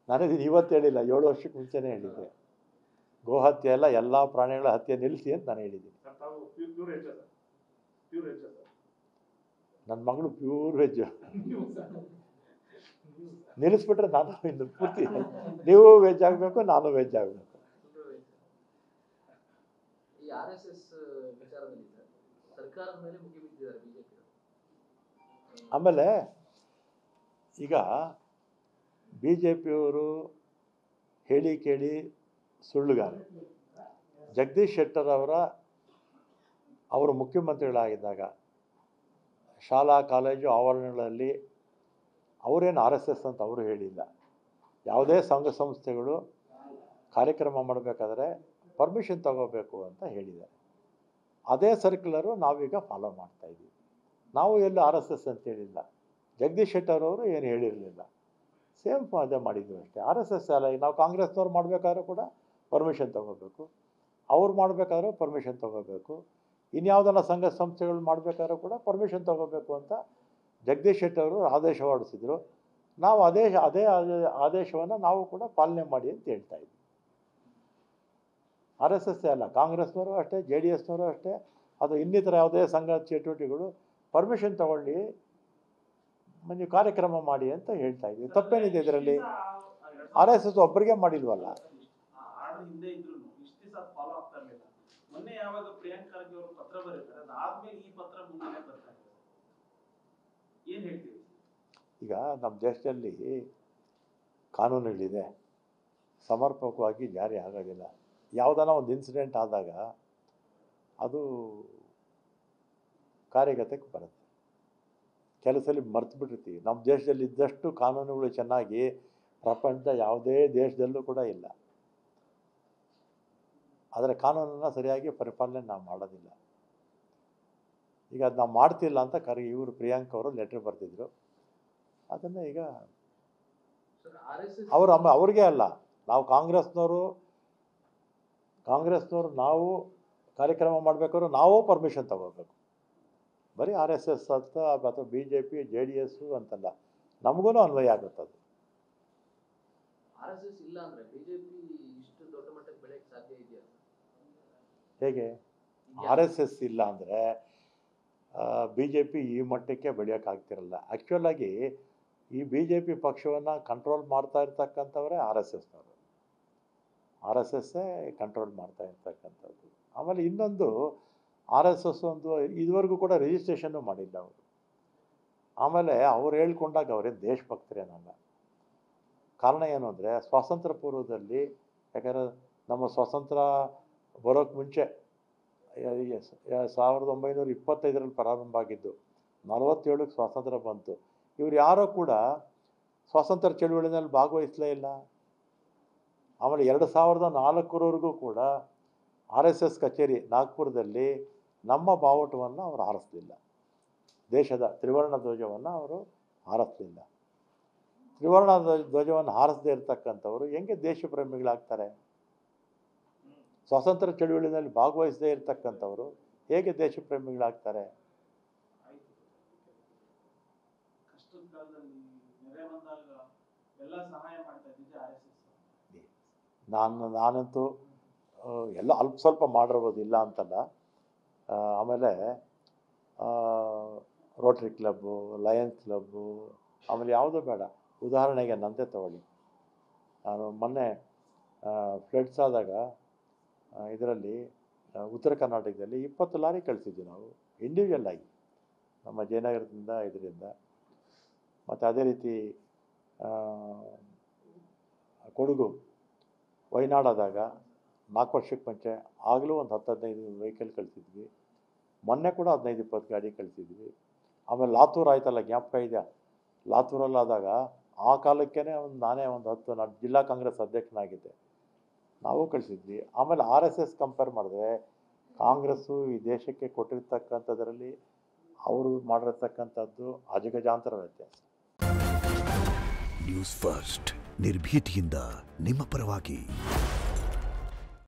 ನಾನಿದ್ದೀನಿ ಇವತ್ತು ಹೇಳಿಲ್ಲ, 7 ವರ್ಷಕ್ಕೆ ಮುಂಚೆನೇ ಹೇಳಿದ್ದೆ. ಗೋಹತ್ಯೆ ಎಲ್ಲ, ಎಲ್ಲ ಪ್ರಾಣಿಗಳ ಹತ್ಯೆ ನಿಲ್ಲಿಸಿ ಅಂತ ನಾನು ಹೇಳಿದ್ದೀನಿ. ನನ್ನ ಮಗಳು ಪ್ಯೂರ್ ವೆಜ್. ನಿಲ್ಲಿಸ್ಬಿಟ್ರೆ ನಾನು ಇನ್ನು ಪೂರ್ತಿ, ನೀವು ವೆಜ್ ಆಗಬೇಕು, ನಾನು ವೆಜ್ ಆಗಬೇಕು. ಆಮೇಲೆ ಈಗ ಬಿ ಜೆ ಪಿಯವರು ಹೇಳಿ ಕೇಳಿ ಸುಳ್ಳುಗಾರ. ಜಗದೀಶ್ ಶೆಟ್ಟರ್ ಅವರು ಮುಖ್ಯಮಂತ್ರಿಗಳಾಗಿದ್ದಾಗ ಶಾಲಾ ಕಾಲೇಜು ಆವರಣಗಳಲ್ಲಿ ಅವರೇನು RSS ಅಂತ ಅವರು ಹೇಳಿಲ್ಲ. ಯಾವುದೇ ಸಂಘ ಸಂಸ್ಥೆಗಳು ಕಾರ್ಯಕ್ರಮ ಮಾಡಬೇಕಾದ್ರೆ ಪರ್ಮಿಷನ್ ತಗೋಬೇಕು ಅಂತ ಹೇಳಿದ್ದಾರೆ. ಅದೇ ಸರ್ಕ್ಯುಲರು ನಾವೀಗ ಫಾಲೋ ಮಾಡ್ತಾಯಿದ್ದೀವಿ. ನಾವು ಎಲ್ಲೂ RSS ಅಂತ ಹೇಳಿಲ್ಲ. ಜಗದೀಶ್ ಶೆಟ್ಟರ್ ಅವರು ಏನು ಹೇಳಿರಲಿಲ್ಲ, ಸೇಮ್ ಅದೇ ಮಾಡಿದ್ರು ಅಷ್ಟೇ. RSS ಅಲ್ಲ, ನಾವು ಕಾಂಗ್ರೆಸ್ನವ್ರು ಮಾಡಬೇಕಾದ್ರೂ ಕೂಡ ಪರ್ಮಿಷನ್ ತೊಗೋಬೇಕು, ಅವ್ರು ಮಾಡಬೇಕಾದ್ರೂ ಪರ್ಮಿಷನ್ ತೊಗೋಬೇಕು, ಇನ್ಯಾವುದನ್ನ ಸಂಘ ಸಂಸ್ಥೆಗಳು ಮಾಡಬೇಕಾದ್ರೂ ಕೂಡ ಪರ್ಮಿಷನ್ ತೊಗೋಬೇಕು ಅಂತ ಜಗದೀಶ್ ಶೆಟ್ಟರ್ ಅವರು ಆದೇಶ ಹೊರಡಿಸಿದ್ರು. ನಾವು ಅದೇ ಆದೇಶವನ್ನು ನಾವು ಕೂಡ ಪಾಲನೆ ಮಾಡಿ ಅಂತ ಹೇಳ್ತಾ ಇದ್ವಿ. RSS ಅಲ್ಲ, ಕಾಂಗ್ರೆಸ್ನವರು ಅಷ್ಟೇ, JDSನವರು ಅಷ್ಟೇ, ಅದು ಇನ್ನಿತರ ಯಾವುದೇ ಸಂಘ ಚಟುವಟಿಕೆಗಳು ಪರ್ಮಿಷನ್ ತಗೊಳ್ಳಿ, ನೀವು ಕಾರ್ಯಕ್ರಮ ಮಾಡಿ ಅಂತ ಹೇಳ್ತಾ ಇದ್ವಿ. ತಪ್ಪೇನಿದೆ ಇದರಲ್ಲಿ? RSS ಒಬ್ಬರಿಗೆ ಮಾಡಿಲ್ವಲ್ಲ. ಈಗ ನಮ್ಮ ದೇಶದಲ್ಲಿ ಕಾನೂನುಗಳಿದೆ, ಸಮರ್ಪಕವಾಗಿ ಜಾರಿ ಆಗೋದಿಲ್ಲ. ಯಾವುದಾನ ಒಂದು ಇನ್ಸಿಡೆಂಟ್ ಆದಾಗ ಅದು ಕಾರ್ಯಗತಕ್ಕೆ ಬರುತ್ತೆ. ಕೆಲವು ಸಲ ಮರ್ತು ಬಿಟ್ಟಿರ್ತೀವಿ. ನಮ್ಮ ದೇಶದಲ್ಲಿ ಇದ್ದಷ್ಟು ಕಾನೂನುಗಳು ಚೆನ್ನಾಗಿ ಪ್ರಪಂಚದ ಯಾವುದೇ ದೇಶದಲ್ಲೂ ಕೂಡ ಇಲ್ಲ. ಆದರೆ ಕಾನೂನನ್ನು ಸರಿಯಾಗಿ ಪರಿಪಾಲನೆ ನಾವು ಮಾಡೋದಿಲ್ಲ. ಈಗ ಅದು ನಾವು ಮಾಡ್ತಿಲ್ಲ ಅಂತ ಇವರು ಪ್ರಿಯಾಂಕ್ ಅವರು ಲೆಟ್ರ್ ಬರೆದಿದ್ರು. ಅದನ್ನು ಈಗ ಅವ್ರಿಗೆ ಅಲ್ಲ, ನಾವು ಕಾಂಗ್ರೆಸ್ನವರು ನಾವು ಕಾರ್ಯಕ್ರಮ ಮಾಡಬೇಕಾದ್ರೂ ನಾವು ಪರ್ಮಿಷನ್ ತಗೋಬೇಕು. ಬರೀ RSS ಅಂತ ಅಥವಾ BJP JDS ಅಂತಲ್ಲ, ನಮಗೂ ಅನ್ವಯ ಆಗುತ್ತದು. ಹೇಗೆ RSS ಇಲ್ಲ ಅಂದರೆ BJP ಈ ಮಟ್ಟಕ್ಕೆ ಬೆಳೆಯೋಕ್ಕಾಗ್ತಿರಲ್ಲ. ಆ್ಯಕ್ಚುಲಾಗಿ ಈ BJP ಪಕ್ಷವನ್ನು ಕಂಟ್ರೋಲ್ ಮಾಡ್ತಾ ಇರ್ತಕ್ಕಂಥವರೇ RSSನವರು. RSSೇ ಕಂಟ್ರೋಲ್ ಮಾಡ್ತಾ ಇರ್ತಕ್ಕಂಥದ್ದು. ಆಮೇಲೆ ಇನ್ನೊಂದು, RSS ಒಂದು ಇದುವರೆಗೂ ಕೂಡ ರಿಜಿಸ್ಟ್ರೇಷನ್ನು ಮಾಡಿಲ್ಲ ಅವರು. ಆಮೇಲೆ ಅವ್ರು ಹೇಳ್ಕೊಂಡಾಗ ಅವರೇನು ದೇಶಭಕ್ತರೇನಲ್ಲ. ಕಾರಣ ಏನು ಅಂದರೆ, ಸ್ವಾತಂತ್ರ್ಯ ಪೂರ್ವದಲ್ಲಿ, ಯಾಕಂದರೆ ನಮ್ಮ ಸ್ವಾತಂತ್ರ್ಯ ಬರೋಕ್ಕೆ ಮುಂಚೆ 1925ರಲ್ಲಿ ಪ್ರಾರಂಭ ಆಗಿದ್ದು, 47ಕ್ಕೆ ಸ್ವಾತಂತ್ರ್ಯ ಬಂತು. ಇವ್ರು ಯಾರೂ ಕೂಡ ಸ್ವಾತಂತ್ರ್ಯ ಚಳುವಳಿನಲ್ಲಿ ಭಾಗವಹಿಸಲೇ ಇಲ್ಲ. ಆಮೇಲೆ 2004ರವರೆಗೂ ಕೂಡ RSS ಕಚೇರಿ ನಾಗ್ಪುರದಲ್ಲಿ ನಮ್ಮ ಬಾವುಟವನ್ನು ಅವರು ಹಾರಿಸಲಿಲ್ಲ. ದೇಶದ ತ್ರಿವರ್ಣ ಧ್ವಜವನ್ನು ಅವರು ಹಾರಿಸಲಿಲ್ಲ. ತ್ರಿವರ್ಣ ಧ್ವಜವನ್ನು ಹಾರಿಸದೇ ಇರತಕ್ಕಂಥವ್ರು ಹೆಂಗೆ ದೇಶಪ್ರೇಮಿಗಳಾಗ್ತಾರೆ? ಸ್ವಾತಂತ್ರ್ಯ ಚಳುವಳಿನಲ್ಲಿ ಭಾಗವಹಿಸದೇ ಇರತಕ್ಕಂಥವ್ರು ಹೇಗೆ ದೇಶಪ್ರೇಮಿಗಳಾಗ್ತಾರೆ? ನಾನಂತೂ ಎಲ್ಲ ಅಲ್ಪ ಸ್ವಲ್ಪ ಮಾಡಿರ್ಬೋದು, ಇಲ್ಲ ಅಂತಲ್ಲ. ಆಮೇಲೆ ರೋಟ್ರಿ ಕ್ಲಬ್ಬು, ಲಯನ್ಸ್ ಕ್ಲಬ್ಬು, ಆಮೇಲೆ ಯಾವುದೂ ಬೇಡ, ಉದಾಹರಣೆಗೆ ನಂದೇ ತಗೊಳ್ಳಿ. ನಾನು ಮೊನ್ನೆ ಫ್ಲಡ್ಸ್ ಆದಾಗ ಇದರಲ್ಲಿ ಉತ್ತರ ಕರ್ನಾಟಕದಲ್ಲಿ 20 ಲಾರಿ ಕಳಿಸಿದ್ವಿ ನಾವು ಇಂಡಿವಿಜುವಲ್ ಆಗಿ, ನಮ್ಮ ಜಯನಗರದಿಂದ ಇದರಿಂದ. ಮತ್ತು ಅದೇ ರೀತಿ ಕೊಡಗು ವಯನಾಡಾದಾಗ 4 ವರ್ಷಕ್ಕೆ ಮುಂಚೆ ಆಗಲೂ ಒಂದು 10-15 ವೆಹಿಕಲ್ ಕಳಿಸಿದ್ವಿ. ಮೊನ್ನೆ ಕೂಡ 15-20 ಗಾಡಿ ಕಳಿಸಿದ್ವಿ. ಆಮೇಲೆ ಲಾತೂರು ಆಯ್ತಲ್ಲ, ಜ್ಞಾಪಕ ಇದೆಯಾ? ಲಾತೂರಲ್ಲಾದಾಗ ಆ ಕಾಲಕ್ಕೇ ನಾನೇ ಒಂದು 10, ನಾನು ಜಿಲ್ಲಾ ಕಾಂಗ್ರೆಸ್ ಅಧ್ಯಕ್ಷನಾಗಿದ್ದೆ, ನಾವು ಕಳಿಸಿದ್ವಿ. ಆಮೇಲೆ RSS ಕಂಪೇರ್ ಮಾಡಿದ್ರೆ ಕಾಂಗ್ರೆಸ್ಸು ಈ ದೇಶಕ್ಕೆ ಕೊಟ್ಟಿರ್ತಕ್ಕಂಥದ್ರಲ್ಲಿ ಅವರು ಮಾಡಿರ್ತಕ್ಕಂಥದ್ದು ಅಜಗಜಾಂತರ ವ್ಯತ್ಯಾಸ. ನ್ಯೂಸ್ ಫಸ್ಟ್, ನಿರ್ಭೀತಿಯಿಂದ ನಿಮ್ಮ ಪರವಾಗಿ.